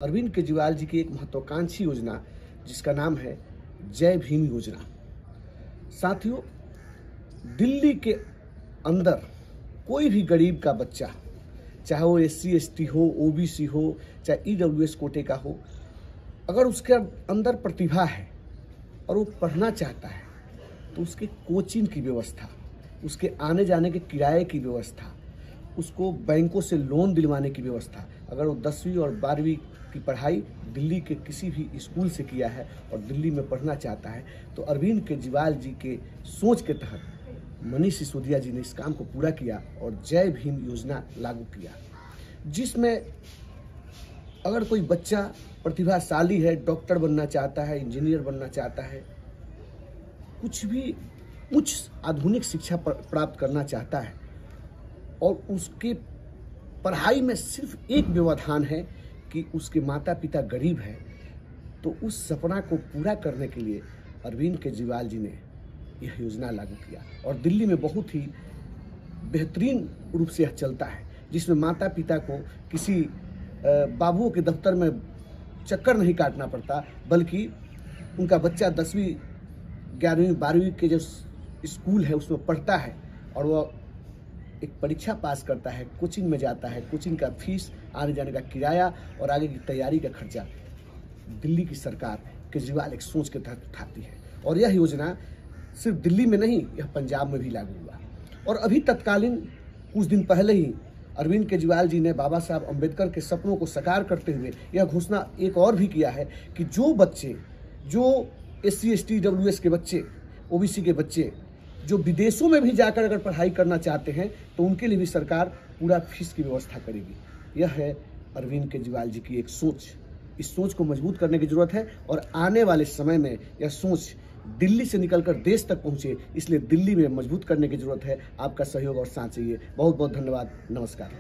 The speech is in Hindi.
अरविंद केजरीवाल जी की एक महत्वाकांक्षी योजना जिसका नाम है जय भीम योजना। साथियों, दिल्ली के अंदर कोई भी गरीब का बच्चा, चाहे वो SC ST हो, OBC हो, चाहे EWS कोटे का हो, अगर उसके अंदर प्रतिभा है और वो पढ़ना चाहता है तो उसके कोचिंग की व्यवस्था, उसके आने जाने के किराए की व्यवस्था, उसको बैंकों से लोन दिलवाने की व्यवस्था, अगर वो 10वीं और 12वीं की पढ़ाई दिल्ली के किसी भी स्कूल से किया है और दिल्ली में पढ़ना चाहता है तो अरविंद केजरीवाल जी के सोच के तहत मनीष सिसोदिया जी ने इस काम को पूरा किया और जय भीम योजना लागू किया, जिसमें अगर कोई बच्चा प्रतिभाशाली है, डॉक्टर बनना चाहता है, इंजीनियर बनना चाहता है, कुछ भी उच्च आधुनिक शिक्षा प्राप्त करना चाहता है और उसके पढ़ाई में सिर्फ एक व्यवधान है कि उसके माता पिता गरीब हैं, तो उस सपना को पूरा करने के लिए अरविंद केजरीवाल जी ने यह योजना लागू किया और दिल्ली में बहुत ही बेहतरीन रूप से यह चलता है, जिसमें माता पिता को किसी बाबुओं के दफ्तर में चक्कर नहीं काटना पड़ता, बल्कि उनका बच्चा 10वीं 11वीं 12वीं के जो स्कूल है उसमें पढ़ता है और वह एक परीक्षा पास करता है, कोचिंग में जाता है, कोचिंग का फीस, आने जाने का किराया और आगे की तैयारी का खर्चा दिल्ली की सरकार केजरीवाल एक सोच के तहत उठाती है। और यह योजना सिर्फ दिल्ली में नहीं, यह पंजाब में भी लागू हुआ। और अभी तत्कालीन कुछ दिन पहले ही अरविंद केजरीवाल जी ने बाबा साहब अम्बेडकर के सपनों को साकार करते हुए यह घोषणा एक और भी किया है कि जो बच्चे, जो SC ST EWS के बच्चे, OBC के बच्चे जो विदेशों में भी जाकर अगर पढ़ाई करना चाहते हैं तो उनके लिए भी सरकार पूरा फीस की व्यवस्था करेगी। यह है अरविंद केजरीवाल जी की एक सोच। इस सोच को मजबूत करने की जरूरत है और आने वाले समय में यह सोच दिल्ली से निकलकर देश तक पहुंचे, इसलिए दिल्ली में मजबूत करने की जरूरत है। आपका सहयोग और साथ चाहिए। बहुत बहुत धन्यवाद। नमस्कार।